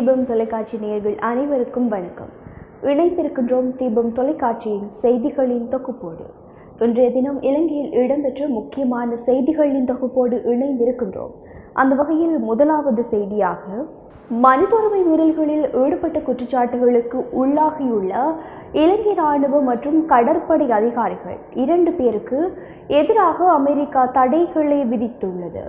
தீபம் தொலைக்காட்சி நேயர்கள் அனைவருக்கும் வணக்கம். இணைந்திருக்கின்றோம் தீபம் தொலைக்காட்சியின் செய்திகளின் தொகுப்போடு. இன்றைய தினம் இலங்கையில் இடம்பெற்ற முக்கியமான செய்திகளின் தொகுப்போடு இணைந்திருக்கின்றோம். அந்த வகையில் முதலாவது செய்தியாக, மனித உரிமை மீறல்களில் ஈடுபட்ட குற்றச்சாட்டுகளுக்கு உள்ளாகியுள்ள இலங்கை இராணுவ மற்றும் கடற்படை அதிகாரிகள் 2 பேருக்கு எதிராக அமெரிக்கா தடைகளை விதித்துள்ளது.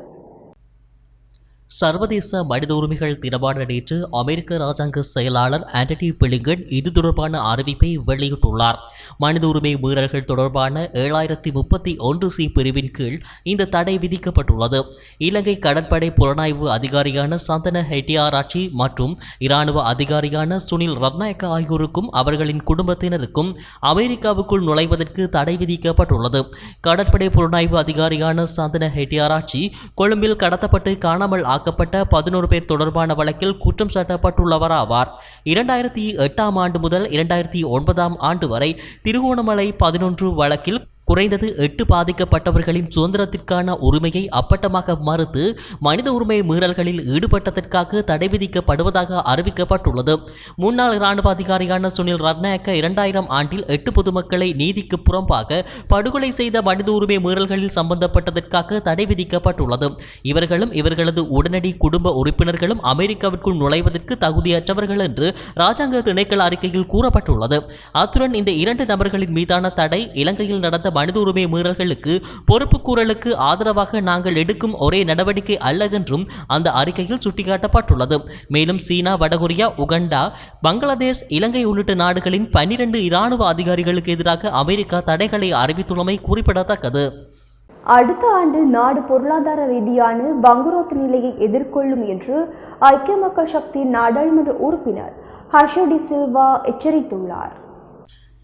சர்வதேச மனித உரிமைகள் தினமான நேற்று அமெரிக்க ராஜாங்க செயலாளர் ஆண்டனி பிளிங்கன் இது தொடர்பான அறிவிப்பை வெளியிட்டுள்ளார். மனித உரிமை மீறல்கள் தொடர்பான 7031 பிரிவின் கீழ் இந்த தடை விதிக்கப்பட்டுள்ளது. இலங்கை கடற்படை புலனாய்வு அதிகாரியான சந்தன ஹெட்டியாராச்சி மற்றும் இராணுவ அதிகாரியான சுனில் ரத்நாயக்க ஆகியோருக்கும் அவர்களின் குடும்பத்தினருக்கும் அமெரிக்காவுக்குள் நுழைவதற்கு தடை விதிக்கப்பட்டுள்ளது. கடற்படை புலனாய்வு அதிகாரியான சந்தன ஹெட்டியாராச்சி கொழும்பில் கடத்தப்பட்டு காணாமல் ஆக்கப்பட்ட 11 பேர் தொடர்பான வழக்கில் குற்றம் சாட்டப்பட்டுள்ளவராவார். 2008 ஆண்டு முதல் 2009 ஆண்டு வரை திருகோணமலை 11 வழக்கில் குறைந்தது 8 பாதிக்கப்பட்டவர்களின் சுதந்திரத்திற்கான உரிமையை அப்பட்டமாக மறுத்து மனித உரிமை மீறல்களில் ஈடுபட்டதற்காக தடை விதிக்கப்படுவதாக அறிவிக்கப்பட்டுள்ளது. முன்னாள் இராணுவ அதிகாரியான சுனில் ரத்நாயக்க 2000 ஆண்டில் 8 பொதுமக்களை நீதிக்கு புறம்பாக படுகொலை செய்த மனித உரிமை மீறல்களில் சம்பந்தப்பட்டதற்காக தடை விதிக்கப்பட்டுள்ளது. இவர்களும் இவர்களது உடனடி குடும்ப உறுப்பினர்களும் அமெரிக்காவிற்குள் நுழைவதற்கு தகுதியற்றவர்கள் என்று ராஜாங்க திணைக்கள அறிக்கையில் கூறப்பட்டுள்ளது. அத்துடன் இந்த 2 நபர்களின் மீதான தடை இலங்கையில் நடந்த மனித உரிமை மீறல்களுக்கு பொறுப்பு கூறலுக்கு ஆதரவாக நாங்கள் எடுக்கும் ஒரே நடவடிக்கை அல்ல என்றும் அந்த அறிக்கையில் சுட்டிக்காட்டப்பட்டுள்ளது. மேலும் சீனா, வடகொரியா, உகண்டா, பங்களாதேஷ், இலங்கை உள்ளிட்ட நாடுகளின் 12 இராணுவ அதிகாரிகளுக்கு எதிராக அமெரிக்கா தடைகளை அறிவித்துள்ளமை குறிப்பிடத்தக்கது. அடுத்த ஆண்டு நாடு பொருளாதார ரீதியான வங்குரோத்து நிலையை எதிர்கொள்ளும் என்று ஐக்கிய மக்கள் சக்தி நாடாளுமன்ற உறுப்பினர் ஹர்ஷ டி சில்வா எச்சரித்துள்ளார்.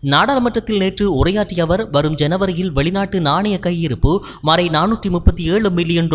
நாடாளுமன்றத்தில் நேற்று உரையாற்றிய அவர், வரும் ஜனவரியில் வெளிநாட்டு நாணய கையிருப்பு மறை $437 மில்லியன்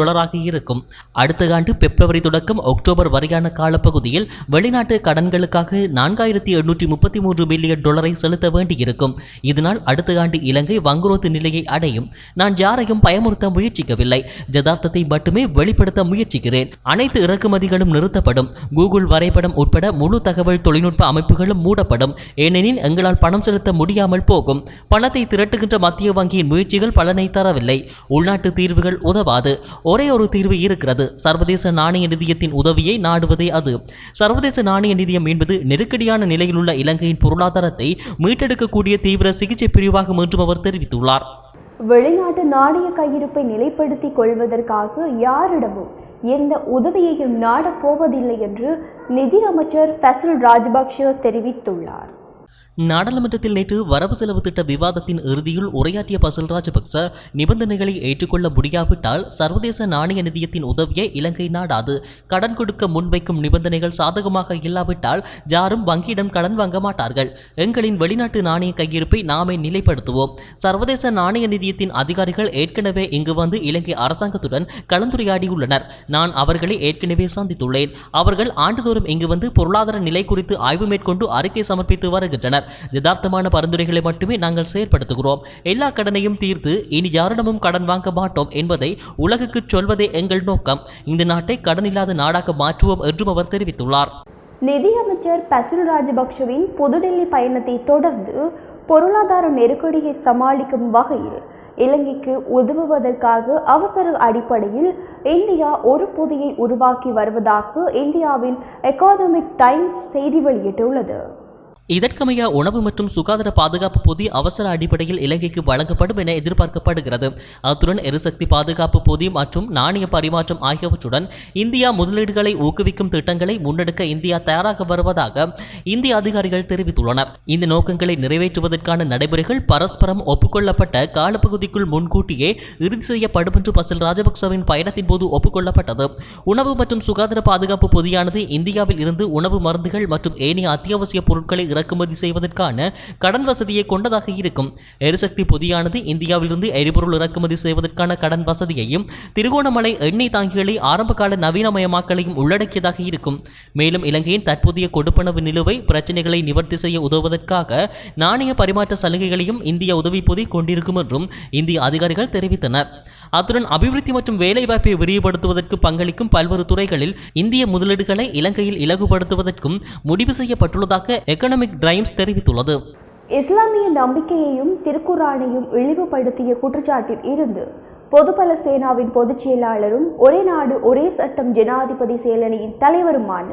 இருக்கும். அடுத்த ஆண்டு பிப்ரவரி தொடக்கம் அக்டோபர் வரையான காலப்பகுதியில் வெளிநாட்டு கடன்களுக்காக $4833 மில்லியன் செலுத்த வேண்டியிருக்கும். இதனால் அடுத்த ஆண்டு இலங்கை வங்குரோத்து நிலையை அடையும். நான் யாரையும் பயமுறுத்த முயற்சிக்கவில்லை, யதார்த்தத்தை மட்டுமே வெளிப்படுத்த முயற்சிக்கிறேன். அனைத்து இறக்குமதிகளும் நிறுத்தப்படும். கூகுள் வரைபடம் உட்பட முழு தகவல் தொழில்நுட்ப அமைப்புகளும் மூடப்படும். ஏனெனில் எங்களால் பணம் செலுத்த முடியாமல் போகும். பணத்தை திரட்டுகின்ற மத்திய வங்கியின் முயற்சிகள் பலனை தரவில்லை. உள்நாட்டு தீர்வுகள் உதவாது. ஒரே ஒரு தீர்வு இருக்கிறது, சர்வதேச நாணய நிதியத்தின் உதவியை நாடுவதே அது. சர்வதேச நாணய நிதியம் என்பது நெருக்கடியான நிலையில் உள்ள இலங்கையின் பொருளாதாரத்தை மீட்டெடுக்கக்கூடிய தீவிர சிகிச்சை பிரிவாகும் என்றும் அவர் தெரிவித்துள்ளார். வெளிநாட்டு நாணய கையிருப்பை நிலைப்படுத்திக் கொள்வதற்காக யாரிடமும் எந்த உதவியையும் நாடப்போவதில்லை என்று நிதி அமைச்சர் ஃபசில் ராஜபக்ஷ தெரிவித்துள்ளார். நாடாளுமன்றத்தில் நேற்று வரவு செலவு திட்ட விவாதத்தின் இறுதியில் உரையாற்றிய ஃபசில் ராஜபக்ச, நிபந்தனைகளை ஏற்றுக்கொள்ள முடியாவிட்டால் சர்வதேச நாணய நிதியத்தின் உதவியை இலங்கை நாடாது. கடன் கொடுக்க முன்வைக்கும் நிபந்தனைகள் சாதகமாக இல்லாவிட்டால் யாரும் வங்கியிடம் கடன் வாங்க மாட்டார்கள். எங்களின் வெளிநாட்டு நாணய கையிருப்பை நாமே நிலைப்படுத்துவோம். சர்வதேச நாணய நிதியத்தின் அதிகாரிகள் ஏற்கனவே இங்கு வந்து இலங்கை அரசாங்கத்துடன் கலந்துரையாடியுள்ளனர். நான் அவர்களை ஏற்கனவே சந்தித்துள்ளேன். அவர்கள் ஆண்டுதோறும் இங்கு வந்து பொருளாதார நிலை குறித்து ஆய்வு மேற்கொண்டு அறிக்கை சமர்ப்பித்து வருகின்றனர். யதார்த்தமான பரிந்துரைகளை மட்டுமே நாங்கள் செயற்படுத்துகிறோம். எல்லா கடனையும் தீர்த்து இனி யாரிடமும் கடன் வாங்க மாட்டோம் என்பதை உலகுக்கு சொல்வதே எங்கள் நோக்கம். இந்த நாட்டை கடன் இல்லாத நாடாக மாற்றுவோம் என்றும் அவர் தெரிவித்துள்ளார். நிதியமைச்சர் ஃபசில் ராஜபக்ஷவின் புதுடெல்லி பயணத்தை தொடர்ந்து பொருளாதார நெருக்கடியை சமாளிக்கும் வகையில் இலங்கைக்கு உதவுவதற்காக அவசர அடிப்படையில் இந்தியா ஒரு பொதியை உருவாக்கி வருவதாக இந்தியாவின் எகானமிக் டைம்ஸ் செய்தி வெளியிட்டுள்ளது. இதற்கமைய உணவு மற்றும் சுகாதார பாதுகாப்பு பொதி அவசர அடிப்படையில் இலங்கைக்கு வழங்கப்படும் என எதிர்பார்க்கப்படுகிறது. அத்துடன் எரிசக்தி பாதுகாப்பு பொதி மற்றும் நாணய பரிமாற்றம் ஆகியவற்றுடன் இந்தியா முதலீடுகளை ஊக்குவிக்கும் திட்டங்களை முன்னெடுக்க இந்தியா தயாராக வருவதாக இந்திய அதிகாரிகள் தெரிவித்துள்ளனர். இந்த நோக்கங்களை நிறைவேற்றுவதற்கான நடைமுறைகள் பரஸ்பரம் ஒப்புக்கொள்ளப்பட்ட காலப்பகுதிக்குள் முன்கூட்டியே இறுதி செய்யப்படும் என்று ஃபசில் ராஜபக்சவின் பயணத்தின் போது ஒப்புக்கொள்ளப்பட்டது. உணவு மற்றும் சுகாதார பாதுகாப்பு பொதியானது இந்தியாவில் இருந்து உணவு, மருந்துகள் மற்றும் ஏனைய அத்தியாவசிய பொருட்களை இறக்குமதி செய்வதற்கான கடன் வசதியை கொண்டதாக இருக்கும். எரிசக்தி பொதியானது இந்தியாவிலிருந்து எரிபொருள் இறக்குமதி செய்வதற்கான கடன் வசதியையும் திருகோணமலை எண்ணெய் தாங்கிகளை ஆரம்பகால நவீனமயமாக்கலையும் உள்ளடக்கியதாக இருக்கும். மேலும் இலங்கையின் தற்போதைய கொடுப்பனவு நிலுவை பிரச்சனைகளை நிவர்த்தி செய்ய உதவுவதற்காக நாணய பரிமாற்ற சலுகைகளையும் இந்திய உதவி பொதி கொண்டிருக்கும் என்றும் இந்திய அதிகாரிகள் தெரிவித்தனர். அத்துடன் அபிவிருத்தி மற்றும் வேலைவாய்ப்பை விரிவுபடுத்துவதற்கு பங்களிக்கும் பல்வேறு துறைகளில் இந்திய முதலீடுகளை இலங்கையில் இலகுபடுத்துவதற்கும் முடிவு செய்யப்பட்டுள்ளதாக எகனாமிக் டைம்ஸ் தெரிவித்துள்ளது. இஸ்லாமிய நம்பிக்கையையும் திருக்குரானையும் இழிவுபடுத்திய குற்றச்சாட்டில் இருந்து பொதுபல சேனாவின் பொதுச் செயலாளரும் ஒரே நாடு ஒரே சட்டம் ஜனாதிபதி செயலணியின் தலைவருமான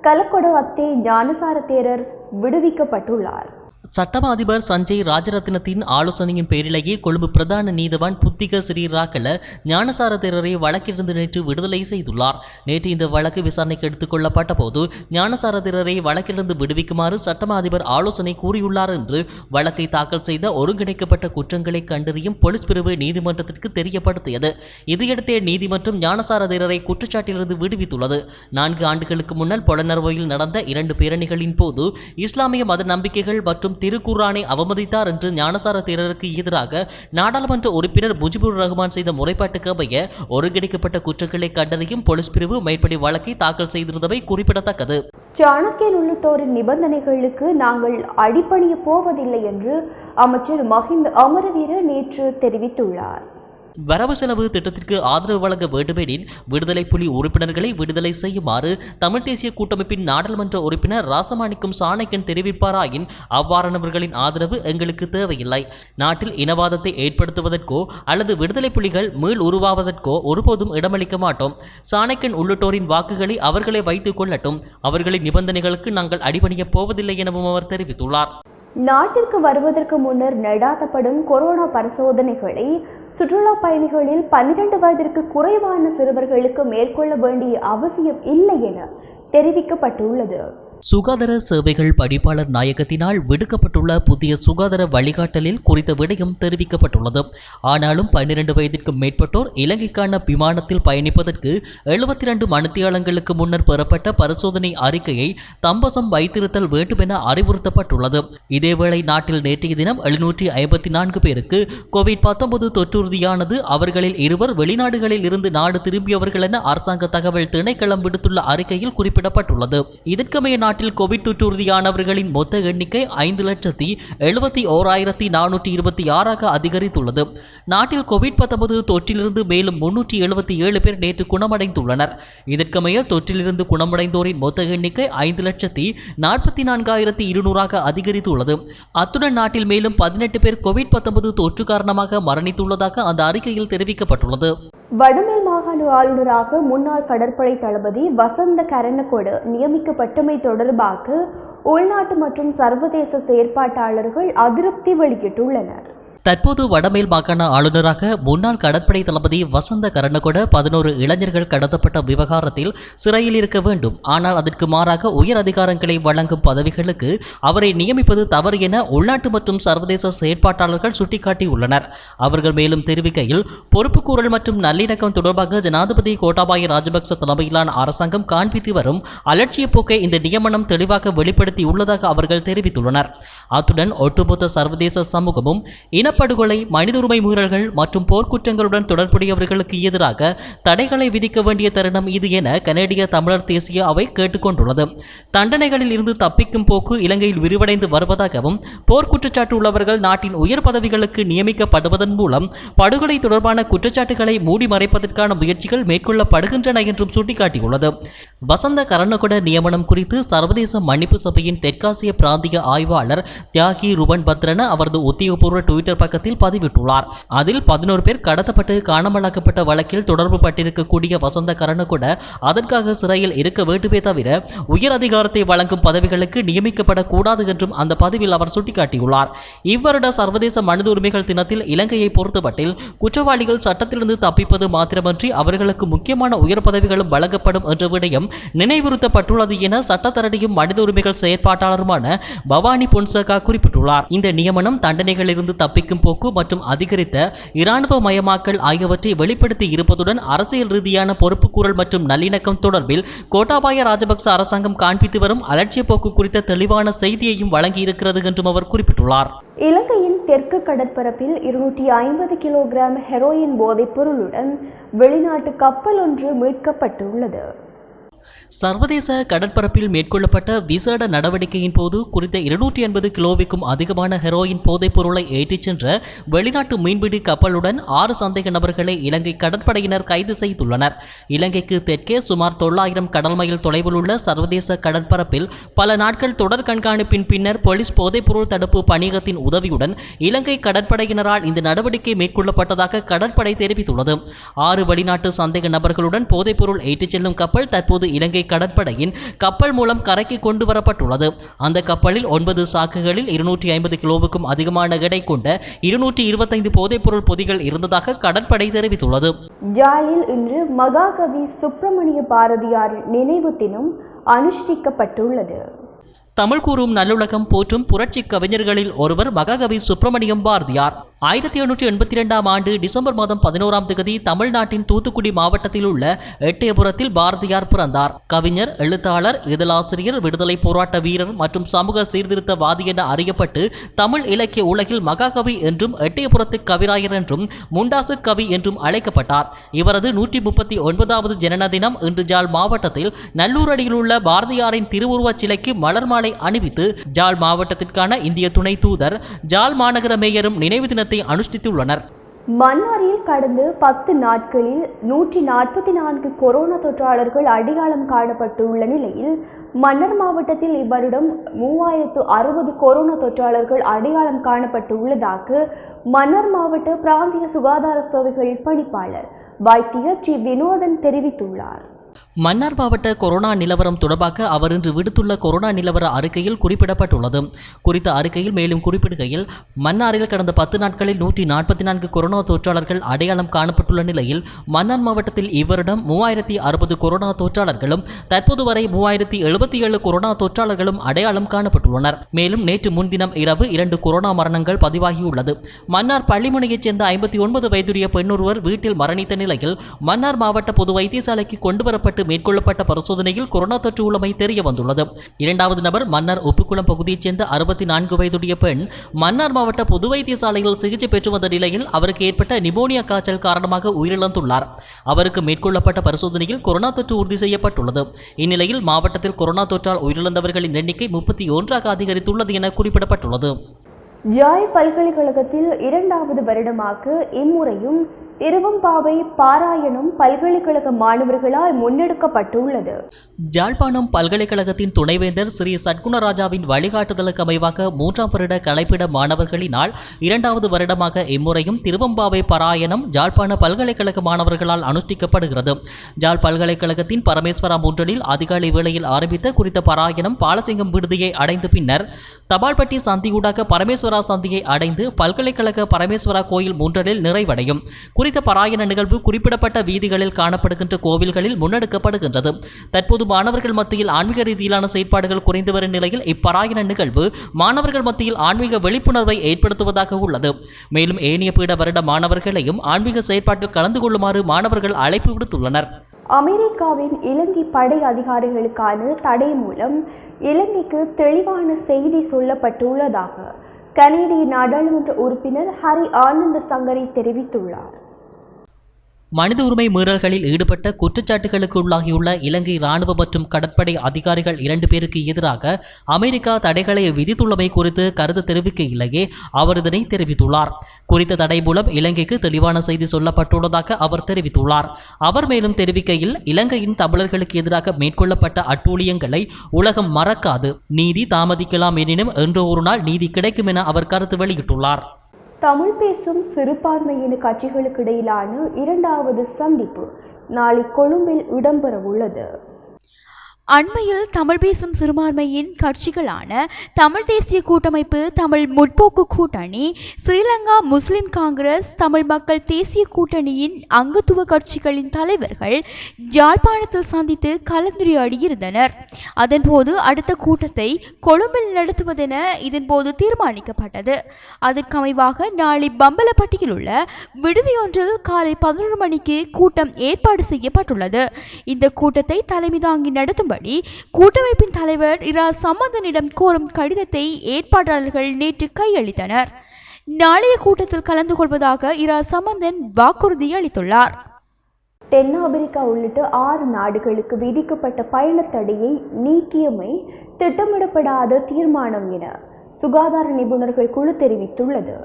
கலக்கொட அத்தே ஞானசார தேரர் விடுவிக்கப்பட்டுள்ளார். சட்டமா அதிபர் சஞ்சய் ராஜரத்னத்தின் ஆலோசனையின் பேரிலேயே கொழும்பு பிரதான நீதவான் புத்திக ஸ்ரீராக்கல ஞானசார தேரரை வழக்கிலிருந்து நேற்று விடுதலை செய்துள்ளார். நேற்று இந்த வழக்கு விசாரணைக்கு எடுத்துக் கொள்ளப்பட்ட போது ஞானசார தேரரை வழக்கிலிருந்து விடுவிக்குமாறு சட்டமா அதிபர் ஆலோசனை கூறியுள்ளார் என்று வழக்கை தாக்கல் செய்த ஒருங்கிணைக்கப்பட்ட குற்றங்களை கண்டறியும் போலீஸ் பிரிவு நீதிமன்றத்திற்கு தெரியப்படுத்தியது. இதையடுத்தே நீதிமன்றம் ஞானசார தேரரை குற்றச்சாட்டிலிருந்து விடுவித்துள்ளது. 4 ஆண்டுகளுக்கு முன்னர் பொலனர்வையில் நடந்த 2 பேரணிகளின் போது இஸ்லாமிய மத நம்பிக்கைகள் மற்றும் திருக்குர்ஆனை அவமதித்தார் என்று ஞானசார தேரருக்கு எதிராக நாடாளுமன்ற உறுப்பினர் முஜிபுர் ரஹ்மான் செய்த முறைப்பாட்டுக்கு அமைய ஒருங்கிணைக்கப்பட்ட குற்றங்களை கண்டறியும் போலீஸ் பிரிவு மேற்படி வழக்கை தாக்கல் செய்திருந்தவை குறிப்பிடத்தக்கது. சாணக்கியன் உள்ளிட்டோரின் நிபந்தனைகளுக்கு நாங்கள் அடிபணிய போவதில்லை என்று அமைச்சர் மஹிந்த அமரவீர நேற்று தெரிவித்துள்ளார். வரவு செலவு திட்டத்திற்கு ஆதரவு வழங்க வேண்டுமெனின் விடுதலை புலி உறுப்பினர்களை விடுதலை செய்யுமாறு தமிழ் தேசிய கூட்டமைப்பின் நாடாளுமன்ற உறுப்பினர் ராசமாணிக்கம் சாணக்கியன் தெரிவிப்பாராயின் அவ்வாறானவர்களின் ஆதரவு எங்களுக்கு தேவையில்லை. நாட்டில் இனவாதத்தை ஏற்படுத்துவதற்கோ அல்லது விடுதலை புலிகள் மீள் உருவாவதற்கோ ஒருபோதும் இடமளிக்க மாட்டோம். சாணக்கியன் உள்ளிட்டோரின் வாக்குகளை அவர்களே வைத்துக் கொள்ளட்டும். அவர்களின் நிபந்தனைகளுக்கு நாங்கள் அடிபணிய போவதில்லை எனவும் அவர் தெரிவித்துள்ளார். நாட்டிற்கு வருவதற்கு முன்னர் நடாத்தப்படும் கொரோனா பரிசோதனைகளை சுற்றுலா பயணிகளில் 12 வயதிற்கு குறைவான சிறுவர்களுக்கு மேற்கொள்ள வேண்டிய அவசியம் இல்லை என தெரிவிக்கப்பட்டுள்ளது. சுகாதார சேவைகள் பணிப்பாளர் நாயகத்தினால் விடுக்கப்பட்டுள்ள புதிய சுகாதார வழிகாட்டலில் குறித்த விடயம் தெரிவிக்கப்பட்டுள்ளது. ஆனாலும் 12 வயதிற்கு மேற்பட்டோர் இலங்கைக்கான விமானத்தில் பயணிப்பதற்கு 72 மணித்தியாலங்களுக்கு முன்னர் பெறப்பட்ட பரிசோதனை அறிக்கையை தம்பசம் வைத்திருத்தல் வேண்டும் என அறிவுறுத்தப்பட்டுள்ளது. இதேவேளை நாட்டில் நேற்றைய தினம் 754 பேருக்கு கோவிட்-19 தொற்றுறுதியானது. அவர்களில் 2 வெளிநாடுகளில் இருந்து நாடு திரும்பியவர்கள் என அரசாங்க தகவல் திணைக்களம் விடுத்துள்ள அறிக்கையில் குறிப்பிடப்பட்டுள்ளது. இதற்கமைய நாட்டில் கோவிட் தொற்று உறுதியானவர்களின் மொத்த எண்ணிக்கை 5,71,426 அதிகரித்துள்ளது. நாட்டில் கோவிட்-19 தொற்றிலிருந்து மேலும் 377 பேர் நேற்று குணமடைந்துள்ளனர். இதற்கமைய தொற்றிலிருந்து குணமடைந்தோரின் மொத்த எண்ணிக்கை 5,44,200 அதிகரித்துள்ளது. அத்துடன் நாட்டில் மேலும் 18 பேர் கோவிட்-19 தொற்று காரணமாக மரணித்துள்ளதாக அந்த அறிக்கையில் தெரிவிக்கப்பட்டுள்ளது. வடமேல் மாகாண ஆளுநராக முன்னாள் கடற்படை தளபதி வசந்த கரன்னகொட நியமிக்கப்பட்டமை தொடர்பாக உள்நாட்டு மற்றும் சர்வதேச செயற்பாட்டாளர்கள் அதிருப்தி வெளியிட்டுள்ளனர். தற்போது வடமேல் மாகாண ஆளுநராக முன்னாள் கடற்படை தளபதி வசந்த கரன்னகொட 11 இளைஞர்கள் கடத்தப்பட்ட விவகாரத்தில் சிறையில் இருக்க வேண்டும். ஆனால் அதற்கு மாறாக உயர் அதிகாரங்களை வழங்கும் பதவிகளுக்கு அவரை நியமிப்பது தவறு என உள்நாட்டு மற்றும் சர்வதேச செயற்பாட்டாளர்கள் சுட்டிக்காட்டியுள்ளனர். அவர்கள் மேலும் தெரிவிக்கையில் பொறுப்புக்கூறல் மற்றும் நல்லிணக்கம் தொடர்பாக ஜனாதிபதி கோட்டாபாய ராஜபக்ச தலைமையிலான அரசாங்கம் காண்பித்து வரும் அலட்சிய போக்கை இந்த நியமனம் தெளிவாக வெளிப்படுத்தியுள்ளதாக அவர்கள் தெரிவித்துள்ளனர். அத்துடன் ஒட்டுமொத்த சர்வதேச சமூகமும் இனப்படுகொலை, மனித உரிமை மீறல்கள் மற்றும் போர்க்குற்றங்களுடன் தொடர்புடையவர்களுக்கு எதிராக தடைகளை விதிக்க வேண்டிய தருணம் இது என கனேடிய தமிழர் தேசிய அவை கேட்டுக்கொண்டுள்ளது. தண்டனைகளில் இருந்து தப்பிக்கும் போக்கு இலங்கையில் விரிவடைந்து வருவதாகவும் போர்க்குற்றச்சாட்டு உள்ளவர்கள் நாட்டின் உயர் பதவிகளுக்கு நியமிக்கப்படுவதன் மூலம் படுகொலை தொடர்பான குற்றச்சாட்டுகளை மூடி மறைப்பதற்கான முயற்சிகள் மேற்கொள்ளப்படுகின்றன என்றும் சுட்டிக்காட்டியுள்ளது. வசந்த கரன்னகொட நியமனம் குறித்து சர்வதேச மன்னிப்பு சபையின் தெற்காசிய பிராந்திய ஆய்வாளர் தியாகி ருபன் பத்ரன அவரது உத்தியோகபூர்வ ட்விட்டர் பக்கத்தில் பதிவிட்டுள்ளார். அதில் 11 பேர் கடத்தப்பட்டு காணாமலாக்கப்பட்ட வழக்கில் தொடர்பு பட்டிருக்கக்கூடிய வசந்த கரன்னகொட அதற்காக சிறையில் இருக்க வேண்டுமே தவிர உயர் அதிகாரத்தை வழங்கும் பதவிகளுக்கு நியமிக்கப்படக்கூடாது என்றும் அந்த பதிவில் அவர் சுட்டிக்காட்டியுள்ளார். இவ்வருட சர்வதேச மனித உரிமைகள் தினத்தில் இலங்கையை பொறுத்தமட்டில் குற்றவாளிகள் சட்டத்திலிருந்து தப்பிப்பது மாத்திரமன்றி அவர்களுக்கு முக்கியமான உயர் பதவிகளும் வழங்கப்படும் என்ற விடயம் நினைவுறுத்தப்பட்டுள்ளது என சட்டத்தரணியும் மனித உரிமைகள் செயற்பாட்டாளருமான பவானி பொன்சேகா குறிப்பிட்டுள்ளார். இந்த நியமனம் தண்டனைகளிலிருந்து தப்பிக்கும் போக்கு மற்றும் அதிகரித்த இராணுவ மயமாக்கல் ஆகியவற்றை வெளிப்படுத்தி இருப்பதுடன் அரசியல் ரீதியான பொறுப்புக்கூறல் மற்றும் நல்லிணக்கம் தொடர்பில் கோட்டாபாய ராஜபக்ச அரசாங்கம் காண்பித்து வரும் அலட்சிய போக்கு குறித்த தெளிவான செய்தியையும் வழங்கியிருக்கிறது என்றும் அவர் குறிப்பிட்டுள்ளார். இலங்கையின் தெற்கு கடற்பரப்பில் 250 கிலோகிராம் ஹெரோயின் போதைப் பொருளுடன் வெளிநாட்டு கப்பல் ஒன்று மீட்கப்பட்டுள்ளது. சர்வதேச கடற்பரப்பில் மேற்கொள்ளப்பட்ட விசேட நடவடிக்கையின் போது குறித்த 280 கிலோவுக்கும் அதிகமான ஹெரோயின் போதைப் பொருளை ஏற்றிச் சென்ற வெளிநாட்டு மீன்பிடி கப்பலுடன் 6 சந்தேக நபர்களை இலங்கை கடற்படையினர் கைது செய்துள்ளனர். இலங்கைக்கு தெற்கே சுமார் 900 கடல் மைல் தொலைவில் உள்ள சர்வதேச கடற்பரப்பில் பல நாட்கள் தொடர் கண்காணிப்பின் பின்னர் போலீஸ் போதைப்பொருள் தடுப்பு பணியகத்தின் உதவியுடன் இலங்கை கடற்படையினரால் இந்த நடவடிக்கை மேற்கொள்ளப்பட்டதாக கடற்படை தெரிவித்துள்ளது. 6 வெளிநாட்டு சந்தேக நபர்களுடன் போதைப்பொருள் ஏற்றிச் செல்லும் கப்பல் தற்போது இலங்கை கடற்படையின் கப்பல் மூலம் கரைக்கு கொண்டு வரப்பட்டுள்ளது. அந்த கப்பலில் 9 சாக்குகளில் 250 கிலோவுக்கும் அதிகமான எடை கொண்ட 225 போதைப்பொருள் பொதிகள் இருந்ததாக கடற்படை தெரிவித்துள்ளது. ஜாலில் இன்று மகாகவி சுப்பிரமணிய பாரதியாரின் நினைவு தினம் அனுஷ்டிக்கப்பட்டுள்ளது. தமிழ் கூறும் நல்லுலகம் போற்றும் புரட்சி கவிஞர்களில் ஒருவர் மகாகவி சுப்பிரமணியம் பாரதியார். 1882 ஆண்டு டிசம்பர் மாதம் 11ஆம் தேதி தமிழ்நாட்டின் தூத்துக்குடி மாவட்டத்தில் உள்ள எட்டயபுரத்தில் பாரதியார் பிறந்தார். கவிஞர், எழுத்தாளர், இதழாசிரியர், விடுதலை போராட்ட வீரர் மற்றும் சமூக சீர்திருத்தவாதி என அறியப்பட்டு தமிழ் இலக்கிய உலகில் மகாகவி என்றும் எட்டயபுரத்து கவிராயர் என்றும் முண்டாசு கவி என்றும் அழைக்கப்பட்டார். இவரது 139வது ஜனன தினம் இன்று ஜாழ் மாவட்டத்தில் நல்லூரடியில் உள்ள பாரதியாரின் திருவுருவச் சிலைக்கு மலர் மாலை அணிவித்து ஜாழ் மாவட்டத்திற்கான இந்திய துணை தூதர், ஜாழ் மாநகர மேயரும் நினைவு தினத்தை அனுஷ்டித்துள்ளனர். மன்னாரில் கடந்த 10 நாட்களில் 144 கொரோனா தொற்றாளர்கள் அடையாளம் காணப்பட்டுள்ள நிலையில் மன்னார் மாவட்டத்தில் இவ்வருடம் 3060 கொரோனா தொற்றாளர்கள் அடையாளம் காணப்பட்டுள்ளதாக மன்னார் மாவட்ட பிராந்திய சுகாதார சேவைகள் பணிப்பாளர் வைத்தியர் டி வினோதன் தெரிவித்துள்ளார். மன்னார் மாவட்ட கொரோனா நிலவரம் தொடர்பாக அவர் இன்று விடுத்துள்ள கொரோனா நிலவர அறிக்கையில் குறிப்பிடப்பட்டுள்ளது. குறித்த அறிக்கையில் மேலும் குறிப்பிடுகையில், மன்னாரில் கடந்த 10 நாட்களில் 144 கொரோனா தொற்றாளர்கள் அடையாளம் காணப்பட்டுள்ள நிலையில் மன்னார் மாவட்டத்தில் இவ்வருடம் 3060 கொரோனா தொற்றாளர்களும் தற்போது வரை 3077 கொரோனா தொற்றாளர்களும் அடையாளம் காணப்பட்டுள்ளனர். மேலும் நேற்று முன்தினம் இரவு 2 கொரோனா மரணங்கள் பதிவாகியுள்ளது. மன்னார் பள்ளிமுனையைச் சேர்ந்த 59 வயதுடைய பெண்ணொருவர் வீட்டில் மரணித்த நிலையில் மன்னார் மாவட்ட பொது வைத்தியசாலைக்கு கொண்டுவரப்பட்டு மேற்கொள்ளப்பட்ட பரிசோதனையில் கொரோனா தொற்று உள்ளமை தெரிய வந்துள்ளது. 2வது நபர் மன்னார் உப்புக்குளம் பகுதியைச் சேர்ந்த 64 வயதுடைய பெண் மன்னார் மாவட்ட பொது வைத்தியசாலையில் சிகிச்சை பெற்று வந்த நிலையில் அவருக்கு ஏற்பட்ட நிமோனியா காய்ச்சல் காரணமாக உயிரிழந்துள்ளார். அவருக்கு மேற்கொள்ளப்பட்ட பரிசோதனையில் கொரோனா தொற்று உறுதி செய்யப்பட்டுள்ளது. இந்நிலையில் மாவட்டத்தில் கொரோனா தொற்றால் உயிரிழந்தவர்களின் எண்ணிக்கை 31ஆக அதிகரித்துள்ளது என குறிப்பிடப்பட்டுள்ளது. ஜாழ் பல்கலைக்கழகத்தில் 2வது வருடமாக இம்முறையும் திருவம்பாவை பாராயணம் பல்கலைக்கழக மாணவர்களால் முன்னெடுக்கப்பட்டுள்ளது. ஜாழ்ப்பாணம் பல்கலைக்கழகத்தின் துணைவேந்தர் ஸ்ரீ சட்குணராஜாவின் வழிகாட்டுதலுக்கு அமைவாக 3ஆம் வருட கலைப்பிட மாணவர்களினால் 2வது வருடமாக இம்முறையும் திருவம்பாவை பாராயணம் ஜாழ்ப்பாண பல்கலைக்கழக மாணவர்களால் அனுஷ்டிக்கப்படுகிறது. ஜாழ் பல்கலைக்கழகத்தின் பரமேஸ்வரா முன்றலில் அதிகாலை வேளையில் ஆரம்பித்த குறித்த பாராயணம் பாலசிங்கம் விடுதியை அடைந்த பின்னர் தபால்பட்டி சந்தியூடாக பரமேஸ்வரா சந்தியை அடைந்து பல்கலைக்கழக பரமேஸ்வரா கோயில் முன்றலில் நிறைவடையும். குறித்த பாராயண நிகழ்வு குறிப்பிடப்பட்ட வீதிகளில் காணப்படுகின்ற கோவில்களில் முன்னெடுக்கப்படுகின்றது. தற்போது மாணவர்கள் மத்தியில் ஆன்மீக ரீதியிலான செயற்பாடுகள் குறைந்து வரும் நிலையில் இப்பாராயண நிகழ்வு மாணவர்கள் மத்தியில் ஆன்மீக விழிப்புணர்வை ஏற்படுத்துவதாக உள்ளது. மேலும் ஏனைய பீட வருட மாணவர்களையும் ஆன்மீக செயற்பாட்டில் கலந்து கொள்ளுமாறு மாணவர்கள் அழைப்பு விடுத்துள்ளனர். அமெரிக்காவின் இலங்கை படை அதிகாரிகளுக்கான தடை மூலம் இலங்கைக்கு தெளிவான செய்தி சொல்லப்பட்டுள்ளதாக கனேடிய நாடாளுமன்ற உறுப்பினர் ஹரி ஆனந்த சங்கரி தெரிவித்துள்ளார். மனித உரிமை மீறல்களில் ஈடுபட்ட குற்றச்சாட்டுகளுக்கு உள்ளாகியுள்ள இலங்கை இராணுவ மற்றும் கடற்படை அதிகாரிகள் 2 பேருக்கு எதிராக அமெரிக்கா தடைகளை விதித்துள்ளமை குறித்து கருத்து தெரிவிக்கையிலேயே அவர் இதனை தெரிவித்துள்ளார். குறித்த தடை மூலம் இலங்கைக்கு தெளிவான செய்தி சொல்லப்பட்டுள்ளதாக அவர் தெரிவித்துள்ளார். அவர் மேலும் தெரிவிக்கையில், இலங்கையின் தமிழர்களுக்கு எதிராக மேற்கொள்ளப்பட்ட அட்டூழியங்களை உலகம் மறக்காது. நீதி தாமதிக்கலாம் எனினும் என்றோ ஒரு நாள் நீதி கிடைக்கும் என அவர் கருத்து வெளியிட்டுள்ளார். தமிழ் பேசும் சிறுபான்மையின கட்சிகளுக்கு இடையிலான 2வது சந்திப்பு நாளை கொழும்பில் இடம்பெறவுள்ளது. அண்மையில் தமிழ் பேசும் சிறுபான்மையின் கட்சிகளான தமிழ் தேசிய கூட்டமைப்பு, தமிழ் முற்போக்கு கூட்டணி, ஸ்ரீலங்கா முஸ்லிம் காங்கிரஸ், தமிழ் மக்கள் தேசிய கூட்டணியின் அங்கத்துவ கட்சிகளின் தலைவர்கள் யாழ்ப்பாணத்தில் சந்தித்து கலந்துரையாடியிருந்தனர். அதன்போது அடுத்த கூட்டத்தை கொழும்பில் நடத்துவதென இதன்போது தீர்மானிக்கப்பட்டது. அதற்கமைவாக நாளை பம்பலப்பட்டியில் உள்ள விடுதியொன்றில் காலை 11 மணிக்கு கூட்டம் ஏற்பாடு செய்யப்பட்டுள்ளது. இந்த கூட்டத்தை தலைமை தாங்கி நடத்தும் கூட்டமைப்பின் தலைவர் இரா சம்பந்தனிடம் கோரும் கடிதத்தை ஏற்பாட்டாளர்கள் நேற்று கையளித்தனர். நாளைய கூட்டத்தில் கலந்து கொள்வதாக இரா சம்பந்தன் வாக்குறுதி அளித்துள்ளார். தென் ஆப்பிரிக்கா உள்ளிட்ட 6 நாடுகளுக்கு விதிக்கப்பட்ட பயணத் தடையை நீக்கியமை திட்டமிடப்படாத தீர்மானம் என சுகாதார நிபுணர்கள் குழு தெரிவித்துள்ளது.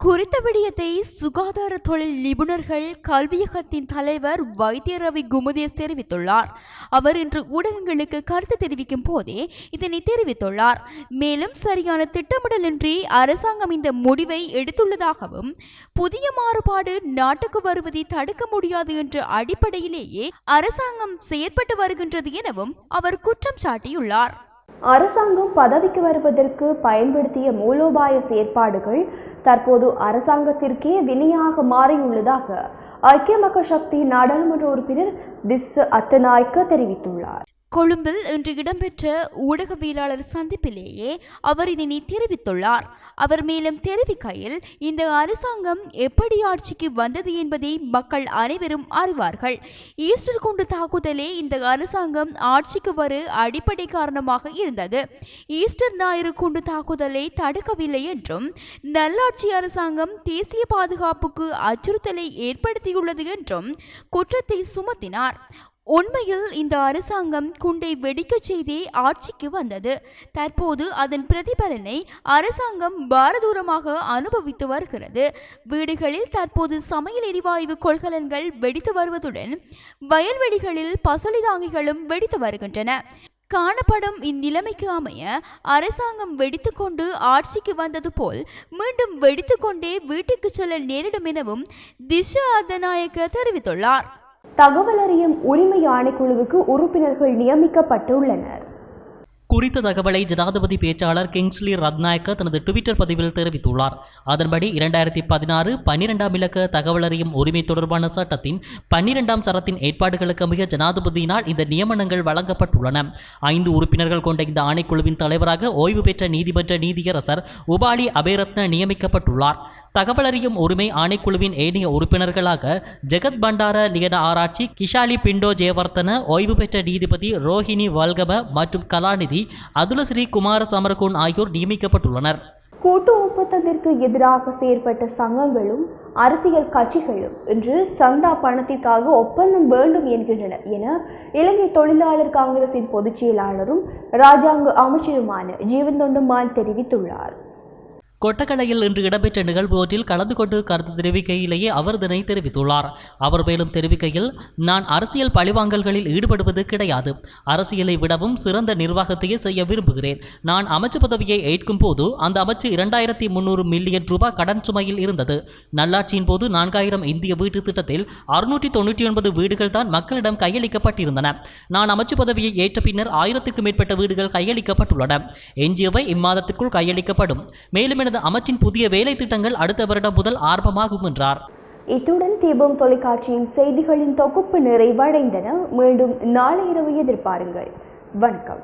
குறித்த விடயத்தை சுகாதார தொழில் நிபுணர்கள் கல்வியகத்தின் தலைவர் வைத்திய ரவி குமுதேஸ் தெரிவித்துள்ளார். அவர் இன்று ஊடகங்களுக்கு கருத்து தெரிவிக்கும் போதே இதனை தெரிவித்துள்ளார். மேலும் சரியான திட்டமிடலின்றி அரசாங்கம் இந்த முடிவை எடுத்துள்ளதாகவும் புதிய மாறுபாடு நாட்டுக்கு வருவதை தடுக்க முடியாது என்ற அடிப்படையிலேயே அரசாங்கம் செயற்பட்டு வருகின்றது எனவும் அவர் குற்றம் சாட்டியுள்ளார். அரசாங்கம் பதவிக்கு வருவதற்கு பயன்படுத்திய மூலோபாய செயற்பாடுகள் தற்போது அரசாங்கத்திற்கே வினையாக மாறியுள்ளதாக ஐக்கிய மக்கள் சக்தி நாடாளுமன்ற உறுப்பினர் திஸ்ஸ அத்தநாயக்க தெரிவித்துள்ளார். கொழும்பில் இன்று இடம்பெற்ற ஊடகவியலாளர் சந்திப்பிலேயே அவர் இதனை தெரிவித்துள்ளார். அவர் மேலும் தெரிவிக்கையில், இந்த அரசாங்கம் எப்படி ஆட்சிக்கு வந்தது என்பதை மக்கள் அனைவரும் அறிவார்கள். ஈஸ்டர் குண்டு தாக்குதலே இந்த அரசாங்கம் ஆட்சிக்கு வர அடிப்படை காரணமாக இருந்தது. ஈஸ்டர் ஞாயிறு குண்டு தாக்குதலை தடுக்கவில்லை என்றும் நல்லாட்சி அரசாங்கம் தேசிய பாதுகாப்புக்கு அச்சுறுத்தலை ஏற்படுத்தியுள்ளது என்றும் குற்றத்தை சுமத்தினார். உண்மையில் இந்த அரசாங்கம் குண்டை வெடிக்கச் செய்தே ஆட்சிக்கு வந்தது. தற்போது அதன் பிரதிபலனை அரசாங்கம் பாரதூரமாக அனுபவித்து வருகிறது. வீடுகளில் தற்போது சமையல் எரிவாயு கொள்கலன்கள் வெடித்து வருவதுடன் வயல்வெளிகளில் பசொலி தாங்கிகளும் வெடித்து வருகின்றன. காணப்படும் இந்நிலைமைக்கு அமைய அரசாங்கம் வெடித்துக்கொண்டு ஆட்சிக்கு வந்தது போல் மீண்டும் வெடித்துக்கொண்டே வீட்டுக்கு செல்ல நேரிடும் எனவும் திஸ்ஸ அத்தநாயக்க தெரிவித்துள்ளார். தகவல் அறியும் உரிமை ஆணைக்குழுவுக்கு உறுப்பினர்கள் நியமிக்கப்பட்டுள்ளனர். குறித்த தகவலை ஜனாதிபதி பேச்சாளர் கிங்ஸ்லி ரத்நாயக்க தனது ட்விட்டர் பதிவில் தெரிவித்துள்ளார். அதன்படி 2016 12ஆம் இலக்க தகவல் அறியும் உரிமை தொடர்பான சட்டத்தின் 12ஆம் சரத்தின் ஏற்பாடுகளுக்கு அமைய ஜனாதிபதியினால் இந்த நியமனங்கள் வழங்கப்பட்டுள்ளன. 5 உறுப்பினர்கள் கொண்ட இந்த ஆணைக்குழுவின் தலைவராக ஓய்வு பெற்ற நீதிமன்ற நீதியரசர் உபாலி அபேரத்ன நியமிக்கப்பட்டுள்ளார். தகவல் அறியும் உரிமை ஆணைக்குழுவின் ஏனைய உறுப்பினர்களாக ஜெகத் பண்டார லியன ஆராய்ச்சி, கிஷாலி பிண்டோ ஜெயவர்த்தன, ஓய்வு பெற்ற நீதிபதி ரோஹிணி வல்கம மற்றும் கலாநிதி அதுலஸ்ரீ குமார சமரகுன் ஆகியோர் நியமிக்கப்பட்டுள்ளனர். கூட்டு ஒப்பந்தத்திற்கு எதிராக செயற்பட்ட சங்கங்களும் அரசியல் கட்சிகளும் இன்று சந்தா பணத்திற்காக ஒப்பந்தம் வேண்டும் என்கின்றன என இலங்கை தொழிலாளர் காங்கிரசின் பொதுச் செயலாளரும் இராஜாங்க அமைச்சருமான ஜீவன்தொண்டுமான் தெரிவித்துள்ளார். கொட்டக்கலையில் இன்று இடம்பெற்ற நிகழ்வு ஒன்றில் கலந்து கொண்டு கருத்து தெரிவிக்கையிலேயே அவர் இதனை தெரிவித்துள்ளார். அவர் மேலும் தெரிவிக்கையில், நான் அரசியல் பழிவாங்கல்களில் ஈடுபடுவது கிடையாது. அரசியலை விடவும் சிறந்த நிர்வாகத்தையே செய்ய விரும்புகிறேன். நான் அமைச்சு பதவியை ஏற்கும் போது அந்த அமைச்சு 2300 மில்லியன் ரூபாய் கடன் சுமையில் இருந்தது. நல்லாட்சியின் போது 4000 இந்திய வீட்டு திட்டத்தில் 699 வீடுகள் தான் மக்களிடம் கையளிக்கப்பட்டிருந்தன. நான் அமைச்சு பதவியை ஏற்ற பின்னர் 1000க்கும் மேற்பட்ட வீடுகள் கையளிக்கப்பட்டுள்ளன. எஞ்சியவை இம்மாதத்திற்குள் கையளிக்கப்படும். மேலும் எனது அமைச்சின் புதிய வேலை திட்டங்கள் அடுத்த வருடம் முதல் ஆரம்பமாகும் என்றார். இத்துடன் தீபம் தொலைக்காட்சியின் செய்திகளின் தொகுப்பு நிறைவடைந்தன. மீண்டும் நாளை இரவு எதிர்பாருங்கள். வணக்கம்.